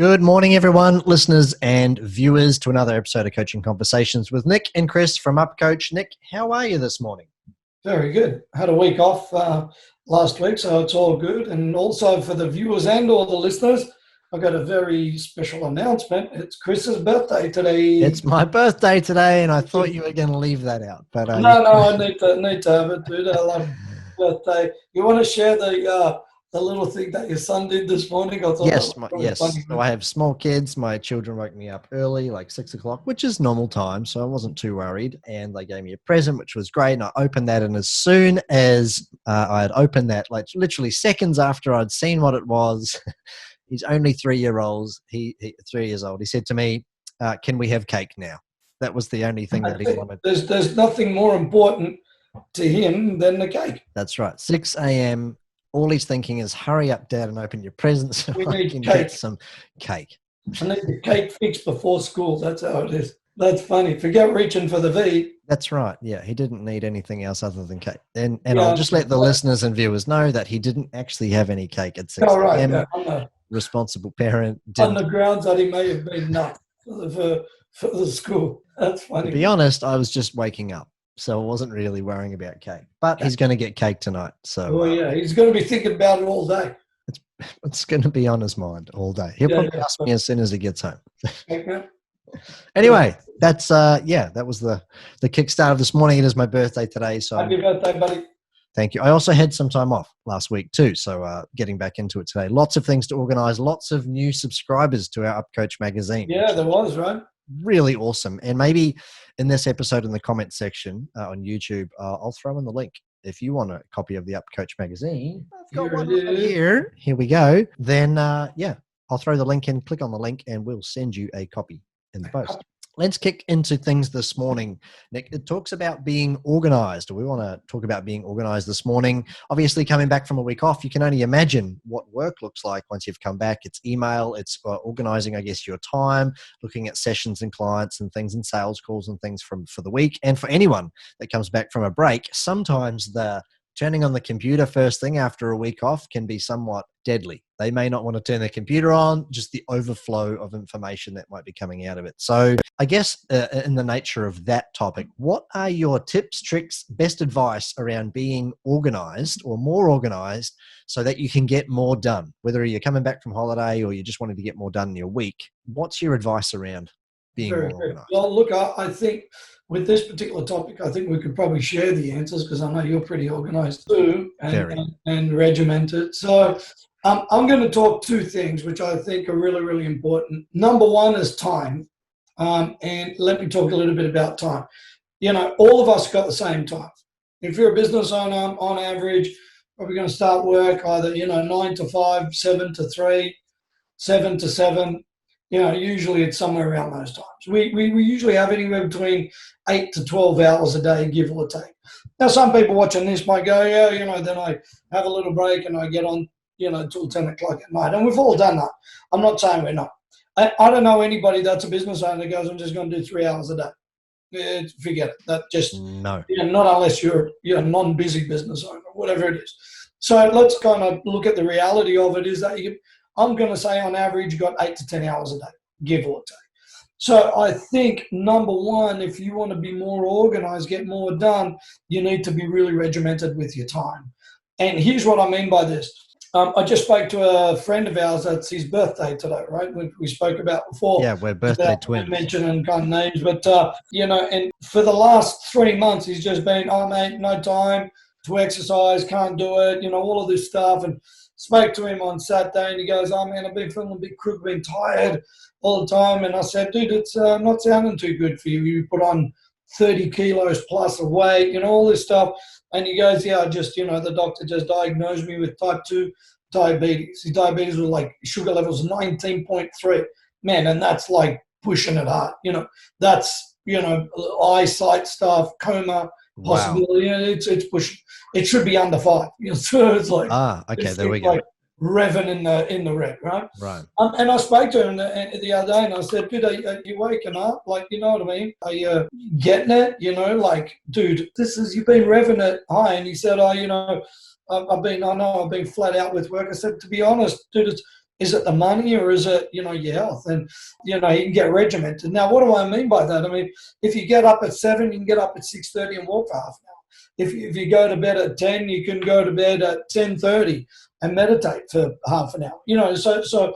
Good morning, everyone, listeners and viewers, to another episode of Coaching Conversations with Nick and Chris from UpCoach. Nick, how are you this morning? Very good. Had a week off last week, so it's all good. And also for the viewers and all the listeners, I've got a very special announcement. It's Chris's birthday today. It's my birthday today, and I thought you were going to leave that out. But No, I need to have it, dude. I love birthday. You want to share the little thing that your son did this morning? I thought Yes, that was funny. So I have small kids. My children woke me up early, like 6 o'clock, which is normal time, so I wasn't too worried. And they gave me a present, which was great. And I opened that, and as soon as I had opened that, like literally seconds after I'd seen what it was, he's only 3 years old. He 3 years old. He said to me, "Can we have cake now?" That was the only thing that he wanted. There's nothing more important to him than the cake. That's right. 6 a.m. All he's thinking is, hurry up, Dad, and open your presents so I can get some cake. I need the cake fixed before school. That's how it is. That's funny. Forget reaching for the V. That's right. Yeah, he didn't need anything else other than cake. And I'll just let the listeners and viewers know that he didn't actually have any cake at 6 a.m. Yeah, Responsible parent. On the grounds that he may have been nuts for the school. That's funny. To be honest, I was just waking up, so I wasn't really worrying about cake. But he's going to get cake tonight. So he's going to be thinking about it all day. It's going to be on his mind all day. He'll probably ask me as soon as he gets home. Okay. Anyway, that was the kickstart of this morning. It is my birthday today. So happy birthday, buddy. Thank you. I also had some time off last week too, so getting back into it today. Lots of things to organize, lots of new subscribers to our UpCoach magazine. Yeah, there was, right? Really awesome. And maybe in this episode in the comment section on YouTube, I'll throw in the link. If you want a copy of the UpCoach magazine, I've got one right here. Here we go. Then, I'll throw the link in, click on the link, and we'll send you a copy in the post. Let's kick into things this morning, Nick. It talks about being organized. We want to talk about being organized this morning. Obviously, coming back from a week off, you can only imagine what work looks like once you've come back. It's email, it's organizing, I guess, your time, looking at sessions and clients and things and sales calls and things for the week. And for anyone that comes back from a break, sometimes the turning on the computer first thing after a week off can be somewhat deadly. They may not want to turn their computer on, just the overflow of information that might be coming out of it. So I guess in the nature of that topic, what are your tips, tricks, best advice around being organized or more organized so that you can get more done? Whether you're coming back from holiday or you just wanted to get more done in your week, what's your advice around being more organized? Well, look, I think with this particular topic, I think we could probably share the answers because I know you're pretty organized too and regimented. So I'm going to talk two things which I think are really, really important. Number one is time. And let me talk a little bit about time. You know, all of us got the same time. If you're a business owner, on average, probably going to start work either, 9 to 5, 7 to 3, 7 to 7. Usually it's somewhere around those times. We usually have anywhere between 8 to 12 hours a day, give or take. Now, some people watching this might go, then I have a little break and I get on, till 10 o'clock at night. And we've all done that. I'm not saying we're not. I don't know anybody that's a business owner that goes, I'm just going to do 3 hours a day. Forget it. That just, no. Not unless you're a non-busy business owner, whatever it is. So let's kind of look at the reality of it is that I'm going to say on average, you got 8 to 10 hours a day, give or take. So I think, number one, if you want to be more organized, get more done, you need to be really regimented with your time. And here's what I mean by this. I just spoke to a friend of ours. That's his birthday today, right? We spoke about before. Yeah, we're birthday twins. Mentioning kind of names, but, and for the last 3 months, he's just been, mate, no time to exercise, can't do it, all of this stuff. And spoke to him on Saturday, and he goes, man, I've been feeling a bit crook, been tired all the time. And I said, dude, it's not sounding too good for you. You put on 30 kilos plus of weight, all this stuff. And he goes, yeah, I just, the doctor just diagnosed me with type 2 diabetes. His diabetes was like sugar levels 19.3. Man, and that's like pushing it hard. That's, eyesight stuff, coma, possibility. Wow. It's pushing. It should be under 5. So it's like, okay, there we go. Like revving in the red, right? Right. And I spoke to him the other day, and I said, dude, are you waking up? Like, you know what I mean? Are you getting it? Like, dude, you've been revving it high. And he said, I've been flat out with work. I said, to be honest, dude, Is it the money, or is it, your health? And, you can get regimented. Now, what do I mean by that? I mean, if you get up at 7, you can get up at 6:30 and walk for half an hour. If you go to bed at 10, you can go to bed at 10:30 and meditate for half an hour. So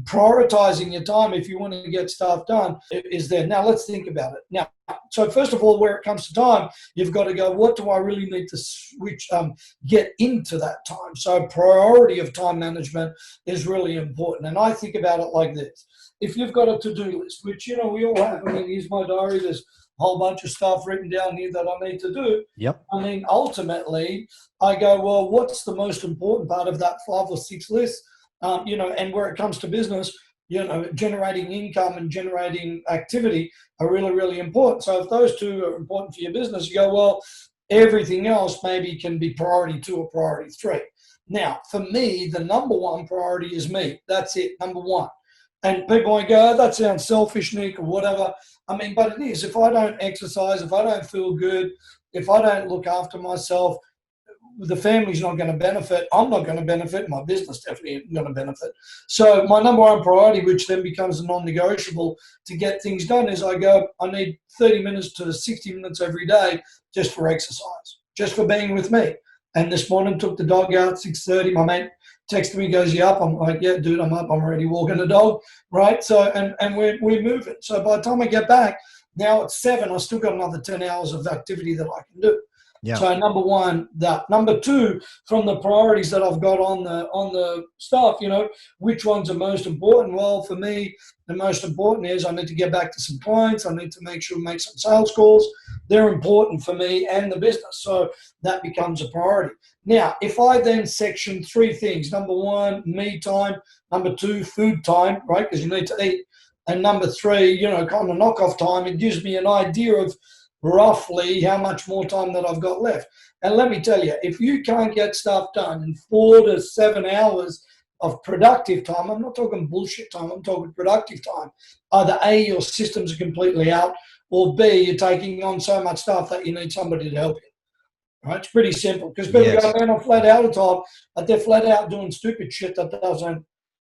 prioritizing your time if you want to get stuff done is there. Now, let's think about it. Now, so first of all, where it comes to time, you've got to go, what do I really need to get into that time? So priority of time management is really important. And I think about it like this. If you've got a to-do list, which, we all have. I mean, here's my diary. There's a whole bunch of stuff written down here that I need to do. Yep. I mean, ultimately, I go, well, what's the most important part of that 5 or 6 lists? And where it comes to business, generating income and generating activity are really, really important. So if those two are important for your business, you go, well, everything else maybe can be priority 2 or priority 3. Now, for me, the number one priority is me. That's it, number one. And people might go, oh, that sounds selfish, Nick, or whatever. I mean, but it is. If I don't exercise, if I don't feel good, if I don't look after myself, the family's not going to benefit. I'm not going to benefit. My business definitely isn't going to benefit. So my number one priority, which then becomes a non-negotiable to get things done, is I need 30 minutes to 60 minutes every day just for exercise, just for being with me. And this morning, took the dog out at 6:30. My mate texted me, goes, you up? I'm like, yeah, dude, I'm up. I'm already walking the dog, right? So, and we're moving. So by the time I get back, now it's 7, I've still got another 10 hours of activity that I can do. Yeah. So number one, that. Number two, from the priorities that I've got on the stuff, which ones are most important? Well, for me, the most important is I need to get back to some clients. I need to make some sales calls. They're important for me and the business. So that becomes a priority. Now, if I then section 3 things, number 1, me time, number 2, food time, right? Because you need to eat. And number 3, kind of knockoff time, it gives me an idea of roughly how much more time that I've got left. And let me tell you, if you can't get stuff done in 4 to 7 hours of productive time, I'm not talking bullshit time, I'm talking productive time, either A, your systems are completely out, or B, you're taking on so much stuff that you need somebody to help you. Right? It's pretty simple. Because people go, man, I'm flat out of time, but they're flat out doing stupid shit that doesn't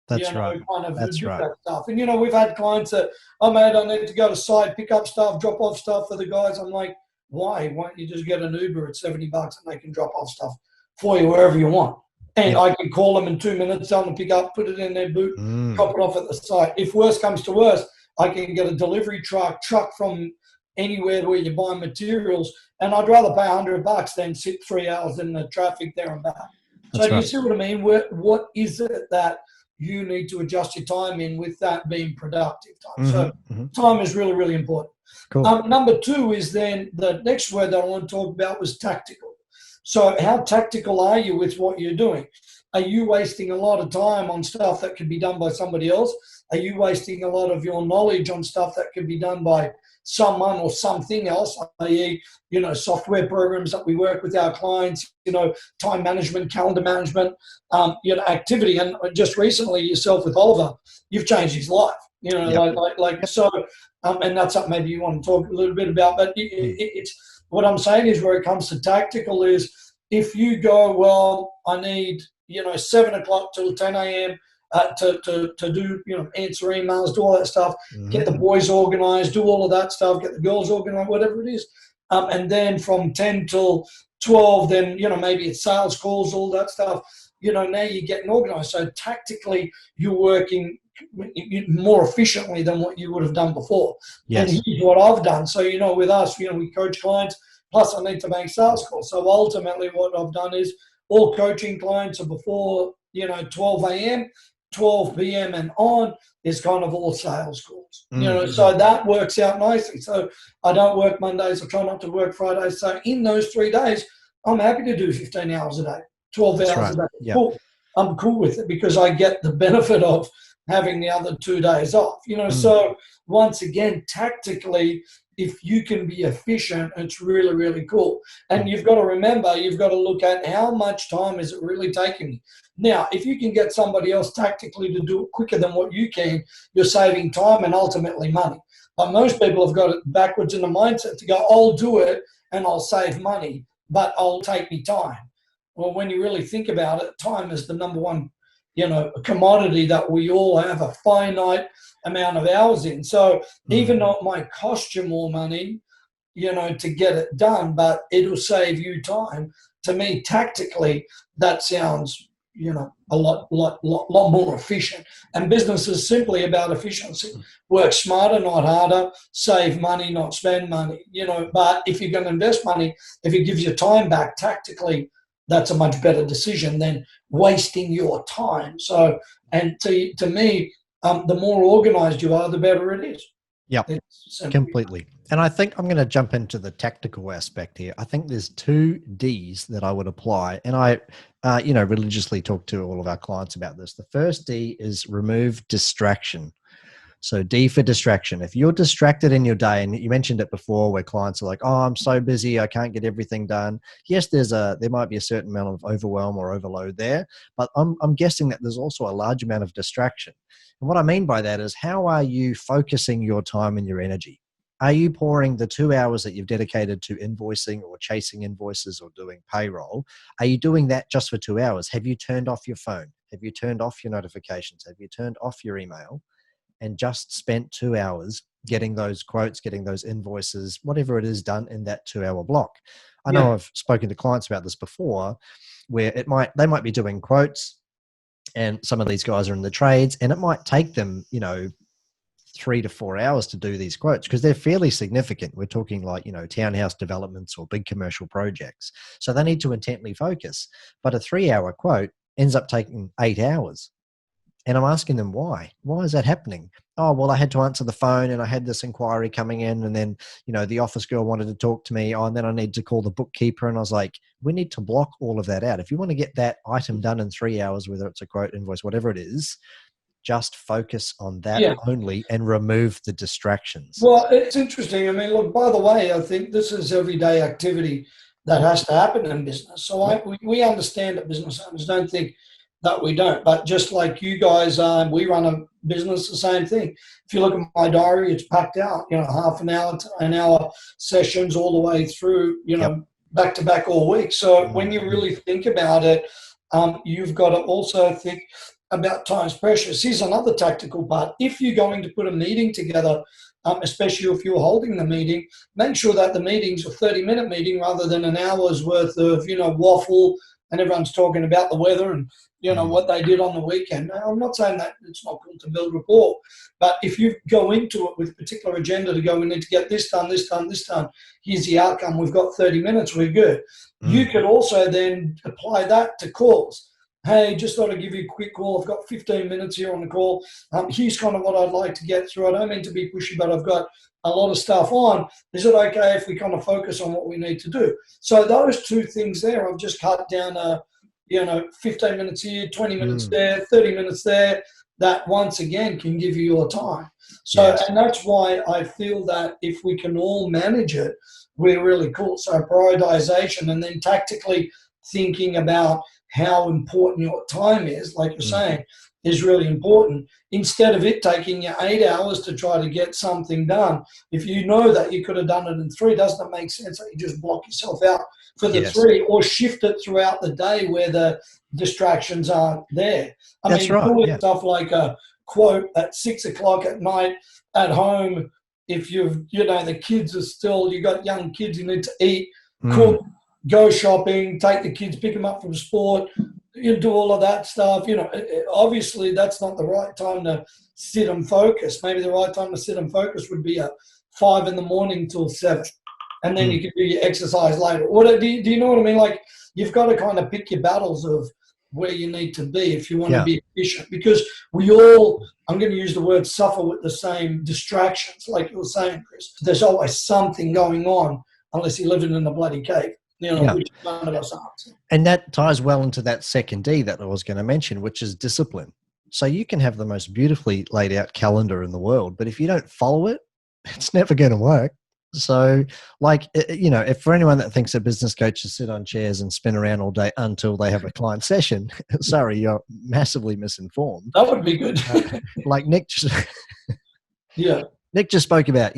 That's right. That's right. That stuff. And, we've had clients that, oh, mate, I need to go to site, pick up stuff, drop off stuff for the guys. I'm like, why? Why don't you just get an Uber at $70 and they can drop off stuff for you wherever you want? And I can call them in 2 minutes, tell them to pick up, put it in their boot, drop it off at the site. If worse comes to worse, I can get a delivery truck from anywhere where you buy materials, and I'd rather pay $100 than sit 3 hours in the traffic there and back. So do you see what I mean? What is it that you need to adjust your time in with that being productive time? So time is really, really important. Cool. Number 2 is then the next word that I want to talk about was tactical. So how tactical are you with what you're doing? Are you wasting a lot of time on stuff that could be done by somebody else? Are you wasting a lot of your knowledge on stuff that could be done by someone or something else, i.e., software programs that we work with our clients, time management, calendar management, activity. And just recently yourself with Oliver, you've changed his life, so, and that's something maybe you want to talk a little bit about, but it's what I'm saying is where it comes to tactical is if you go, well, I need, 7 o'clock till 10 a.m., to do, answer emails, do all that stuff, get the boys organized, do all of that stuff, get the girls organized, whatever it is. And then from 10 till 12, then, maybe it's sales calls, all that stuff. Now you're getting organized. So tactically, you're working more efficiently than what you would have done before. Yes. And here's what I've done. So, with us, we coach clients, plus I need to make sales calls. So ultimately what I've done is all coaching clients are before, 12 a.m., 12 p.m. and on is kind of all sales calls, so that works out nicely. So I don't work Mondays. I try not to work Fridays. So in those 3 days, I'm happy to do 15 hours a day, 12 hours a day. Yep. Cool. I'm cool with it because I get the benefit of having the other 2 days off, So once again, tactically, if you can be efficient, it's really, really cool. And you've got to remember, you've got to look at how much time is it really taking me. Now, if you can get somebody else tactically to do it quicker than what you can, you're saving time and ultimately money. But most people have got it backwards in the mindset to go, I'll do it and I'll save money, but I'll take me time. Well, when you really think about it, time is the number one a commodity that we all have a finite amount of hours in. So even though it might cost you more money, to get it done, but it'll save you time. To me, tactically, that sounds, a lot more efficient. And business is simply about efficiency. Work smarter, not harder. Save money, not spend money. But if you're going to invest money, if it gives you time back tactically, that's a much better decision than wasting your time. So, and to me, the more organized you are, the better it is. Yeah, completely. And I think I'm going to jump into the tactical aspect here. I think there's 2 Ds that I would apply. And I, religiously talk to all of our clients about this. The first D is remove distraction. So D for distraction. If you're distracted in your day, and you mentioned it before where clients are like, oh, I'm so busy, I can't get everything done. Yes, there might be a certain amount of overwhelm or overload there, but I'm guessing that there's also a large amount of distraction. And what I mean by that is, how are you focusing your time and your energy? Are you pouring the 2 hours that you've dedicated to invoicing or chasing invoices or doing payroll? Are you doing that just for 2 hours? Have you turned off your phone? Have you turned off your notifications? Have you turned off your email? And just spent 2 hours getting those quotes, getting those invoices, whatever it is, done in that 2-hour block. I know I've spoken to clients about this before, where they might be doing quotes, and some of these guys are in the trades, and it might take them, 3 to 4 hours to do these quotes because they're fairly significant. We're talking like, townhouse developments or big commercial projects. So they need to intently focus. But a 3-hour quote ends up taking 8 hours. And I'm asking them why. Why is that happening? Oh, well, I had to answer the phone and I had this inquiry coming in, and then, the office girl wanted to talk to me. Oh, and then I need to call the bookkeeper. And I was like, we need to block all of that out. If you want to get that item done in 3 hours, whether it's a quote, invoice, whatever it is, just focus on that only and remove the distractions. Well, it's interesting. I mean, look, by the way, I think this is everyday activity that has to happen in business. So we understand that business owners don't think that we don't. But just like you guys, we run a business, the same thing. If you look at my diary, it's packed out, half an hour to an hour sessions all the way through, back to back all week. So when you really think about it, you've got to also think about time's precious. Here's another tactical part. If you're going to put a meeting together, especially if you're holding the meeting, make sure that the meeting's a 30-minute meeting rather than an hour's worth of, waffle, and everyone's talking about the weather and, what they did on the weekend. Now, I'm not saying that it's not good to build rapport, but if you go into it with a particular agenda to go, we need to get this done, this done, this done, here's the outcome, we've got 30 minutes, we're good. You could also then apply that to calls. Hey, just thought I'd give you a quick call. I've got 15 minutes here on the call. Here's kind of what I'd like to get through. I don't mean to be pushy, but I've got a lot of stuff on. Is it okay if we kind of focus on what we need to do? So those 2 things there, I've just cut down, 15 minutes here, 20 minutes there, 30 minutes there. That once again can give you your time. So, and that's why I feel that if we can all manage it, we're really cool. So prioritization, and then tactically thinking about how important your time is, like you're saying, is really important. Instead of it taking you 8 hours to try to get something done, if you know that you could have done it in 3, doesn't it make sense that you just block yourself out for the 3, or shift it throughout the day where the distractions aren't there? That's right. Stuff like a quote at 6 o'clock at night at home, if the kids are still, you got young kids, you need to eat, cook, go shopping, take the kids, pick them up from sport, do all of that stuff. Obviously that's not the right time to sit and focus. Maybe the right time to sit and focus would be at 5 a.m. till 7, and then you can do your exercise later. Do you know what I mean? Like, you've got to kind of pick your battles of where you need to be if you want to be efficient, because we all, I'm going to use the word, suffer with the same distractions, like you were saying, Chris. There's always something going on unless you're living in a bloody cave. Which none of us aren't. And that ties well into that second D that I was going to mention, which is discipline. So you can have the most beautifully laid out calendar in the world, but if you don't follow it, it's never going to work. So, like, if for anyone that thinks that business coaches sit on chairs and spin around all day until they have a client session, sorry, you're massively misinformed. That would be good. Like Nick Nick just spoke about,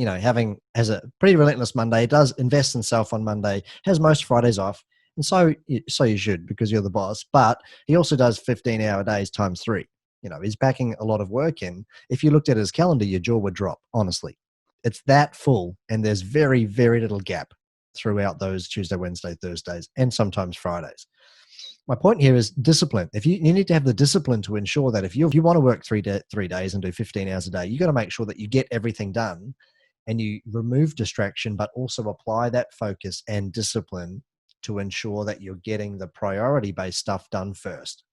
has a pretty relentless Monday, does invest in self on Monday, has most Fridays off, And so you should, because you're the boss. But he also does 15-hour days times 3. He's packing a lot of work in. If you looked at his calendar, your jaw would drop, honestly. It's that full, and there's very, very little gap throughout those Tuesday, Wednesday, Thursdays, and sometimes Fridays. My point here is discipline. If you need to have the discipline to ensure that if you want to work 3 days and do 15 hours a day, you got to make sure that you get everything done and you remove distraction, but also apply that focus and discipline to ensure that you're getting the priority-based stuff done first.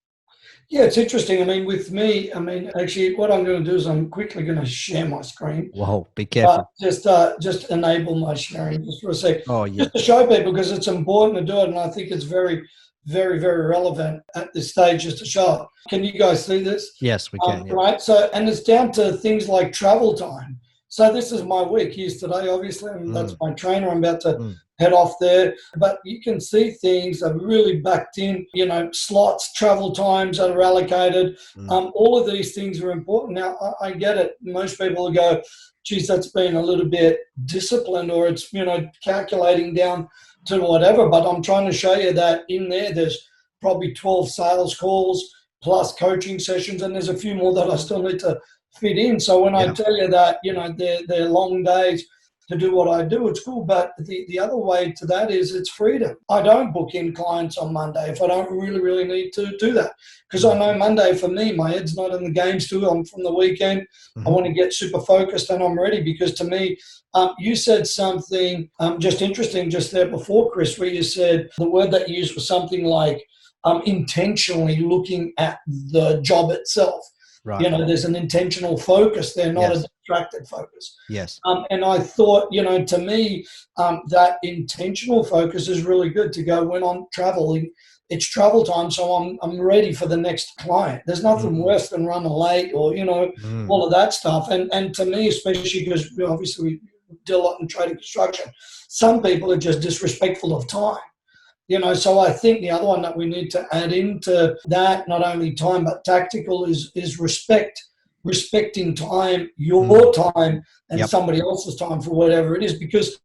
Yeah, it's interesting. I mean, with me, actually, what I'm going to do is I'm quickly going to share my screen. Whoa, be careful. Just enable my sharing just for a sec. Oh, yeah. Just to show people, because it's important to do it, and I think it's very, very, very relevant at this stage just to show it. Can you guys see this? Yes, we can. Yeah. Right. So, and it's down to things like travel time. So this is my week. Here's today, obviously, and that's my trainer. I'm about to head off there. But you can see things are really backed in, slots, travel times that are allocated. All of these things are important. Now, I get it. Most people will go, geez, that's been a little bit disciplined, or it's, calculating down to whatever. But I'm trying to show you that in there's probably 12 sales calls plus coaching sessions, and there's a few more that I still need to fit in. So when I tell you that, they're long days to do what I do, it's cool. But the other way to that is it's freedom. I don't book in clients on Monday if I don't really, really need to do that. Because I know Monday for me, my head's not in the games too. I'm from the weekend. I want to get super focused and I'm ready, because to me, you said something just interesting just there before, Chris, where you said the word that you used was something like intentionally looking at the job itself. Right. There's an intentional focus there, not a distracted focus. Yes. And I thought, to me, that intentional focus is really good to go when I'm traveling. It's travel time, so I'm ready for the next client. There's nothing worse than running late or, all of that stuff. And to me, especially because obviously we deal a lot in trade and construction, some people are just disrespectful of time. So I think the other one that we need to add into that, not only time but tactical, is respecting time, your time, and somebody else's time for whatever it is. Because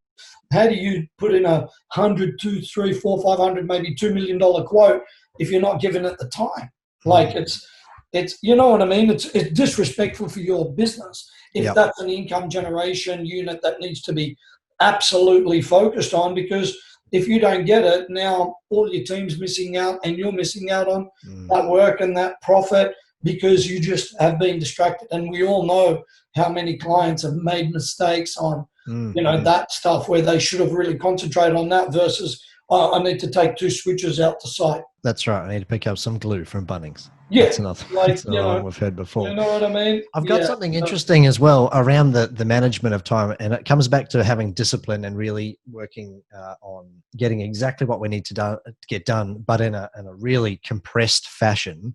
how do you put in 100, 2, 3, 4, 500, maybe $2 million quote if you're not giving it the time? Like it's you know what I mean? It's disrespectful for your business if that's an income generation unit that needs to be absolutely focused on, because if you don't get it, now all your team's missing out and you're missing out on that work and that profit because you just have been distracted. And we all know how many clients have made mistakes on, that stuff where they should have really concentrated on that versus, I need to take 2 switches out the site. That's right. I need to pick up some glue from Bunnings. Yeah, that's another one we've heard before. You know what I mean? I've got something interesting as well around the management of time, and it comes back to having discipline and really working on getting exactly what we need to get done, but in a really compressed fashion.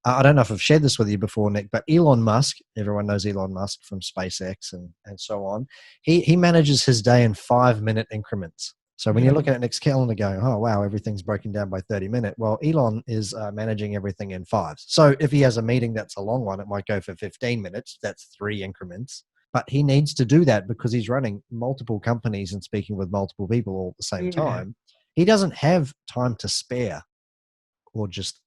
I don't know if I've shared this with you before, Nick, but Elon Musk, everyone knows Elon Musk from SpaceX and so on. He manages his day in 5-minute increments. So when you're looking at Nick's calendar going, oh, wow, everything's broken down by 30 minutes. Well, Elon is managing everything in 5. So if he has a meeting that's a long one, it might go for 15 minutes. That's 3 increments. But he needs to do that because he's running multiple companies and speaking with multiple people all at the same time. He doesn't have time to spare, or just,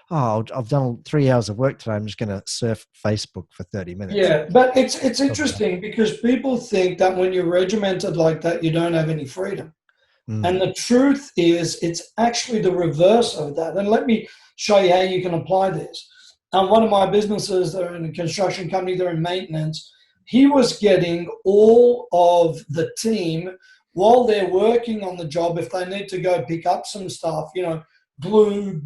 I've done 3 hours of work today, I'm just going to surf Facebook for 30 minutes. Yeah, but it's interesting because people think that when you're regimented like that, you don't have any freedom. And the truth is, it's actually the reverse of that. And let me show you how you can apply this. One of my businesses, they're in a construction company, they're in maintenance. He was getting all of the team while they're working on the job. If they need to go pick up some stuff, glue,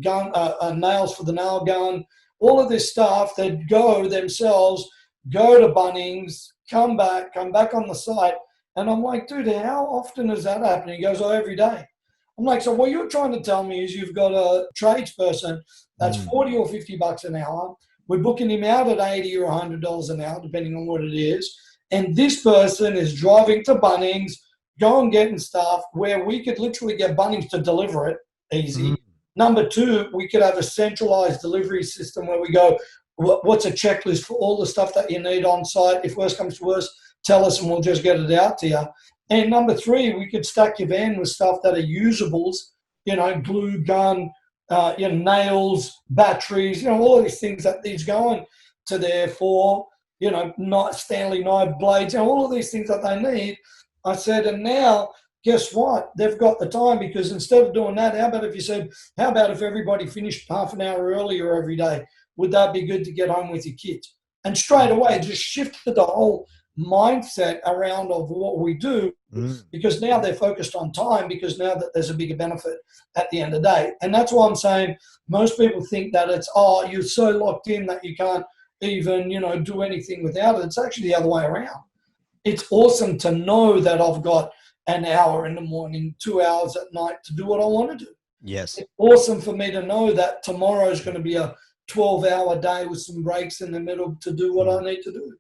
gun, nails for the nail gun, all of this stuff, they'd go themselves, go to Bunnings, come back on the site. And I'm like, dude, how often is that happening? He goes, oh, every day. I'm like, so what you're trying to tell me is you've got a tradesperson that's $40 or $50 an hour. We're booking him out at $80 or $100 an hour, depending on what it is. And this person is driving to Bunnings, going getting stuff where we could literally get Bunnings to deliver it easy. Number 2, we could have a centralized delivery system where we go, what's a checklist for all the stuff that you need on site? If worst comes to worst, tell us and we'll just get it out to you. And number 3, we could stack your van with stuff that are usables glue gun, nails, batteries, all of these things that he's going to there for, not Stanley knife blades, all of these things that they need. I said, and now, guess what? They've got the time, because instead of doing that, how about if everybody finished half an hour earlier every day? Would that be good to get home with your kids? And straight away, just shifted the whole mindset around of what we do, because now they're focused on time, because now that there's a bigger benefit at the end of the day. And that's why I'm saying most people think that it's, you're so locked in that you can't even, do anything without it. It's actually the other way around. It's awesome to know that I've got an hour in the morning, 2 hours at night to do what I want to do. Yes. It's awesome for me to know that tomorrow is going to be a 12-hour day with some breaks in the middle to do what I need to do.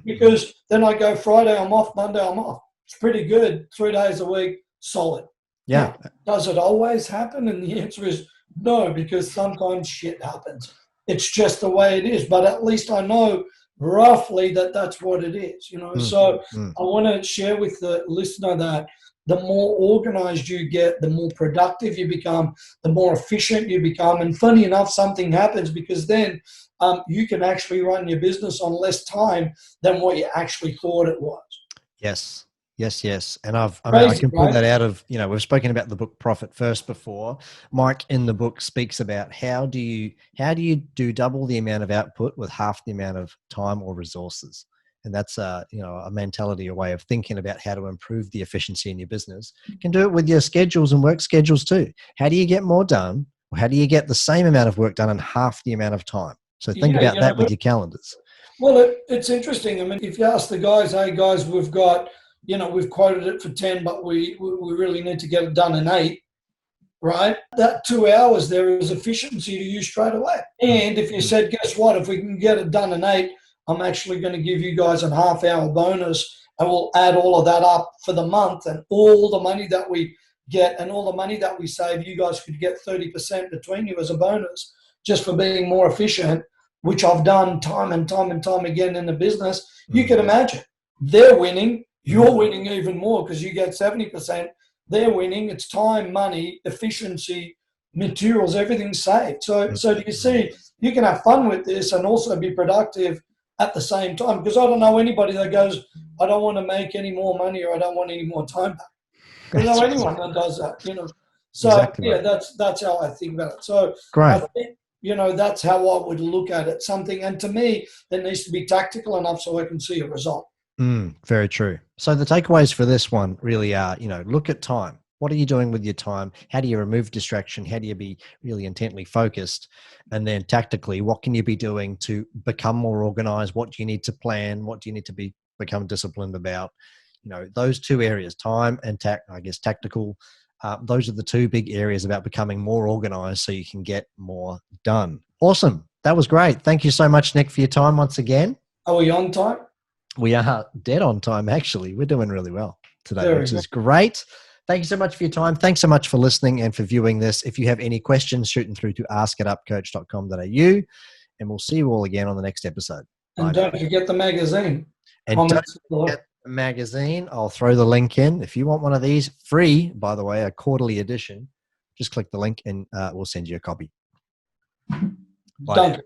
Because then I go Friday, I'm off, Monday, I'm off. It's pretty good. 3 days a week, solid. Yeah. Now, does it always happen? And the answer is no, because sometimes shit happens. It's just the way it is. But at least I know roughly that that's what it is, So I want to share with the listener that the more organized you get, the more productive you become, the more efficient you become. And funny enough, something happens, because then you can actually run your business on less time than what you actually thought it was. Yes. And I can pull that out of, we've spoken about the book Profit First before. Mike in the book speaks about how do you do double the amount of output with half the amount of time or resources. And that's a mentality, a way of thinking about how to improve the efficiency in your business. You can do it with your schedules and work schedules too. How do you get more done? Or how do you get the same amount of work done in half the amount of time? So think about that with your calendars. Well, it's interesting. I mean, if you ask the guys, hey guys, we've got, we've quoted it for 10, but we really need to get it done in 8, right? That 2 hours there is efficiency to you straight away. And if you said, guess what, if we can get it done in 8, I'm actually going to give you guys a half-hour bonus, and we'll add all of that up for the month, and all the money that we get and all the money that we save, you guys could get 30% between you as a bonus just for being more efficient, which I've done time and time and time again in the business. You can imagine they're winning. You're winning even more because you get 70%. They're winning. It's time, money, efficiency, materials, everything's saved. So do you see, you can have fun with this and also be productive at the same time, because I don't know anybody that goes, I don't want to make any more money, or I don't want any more time back. I don't know anyone that does that, So exactly right. that's how I think about it. So great. I think, that's how I would look at it. And to me, it needs to be tactical enough so I can see a result. Very true. So the takeaways for this one really are, look at time. What are you doing with your time? How do you remove distraction? How do you be really intently focused? And then tactically, what can you be doing to become more organized? What do you need to plan? What do you need to become disciplined about? Those two areas, time and tactical. Those are the two big areas about becoming more organized so you can get more done. Awesome. That was great. Thank you so much, Nick, for your time once again. Are we on time? We are dead on time, actually. We're doing really well today, which is great. Thank you so much for your time. Thanks so much for listening and for viewing this. If you have any questions, shoot them through to ask@upcoach.com.au, and we'll see you all again on the next episode. And don't forget the magazine. And don't forget the magazine. I'll throw the link in. If you want one of these, free, by the way, a quarterly edition, just click the link and we'll send you a copy. Bye.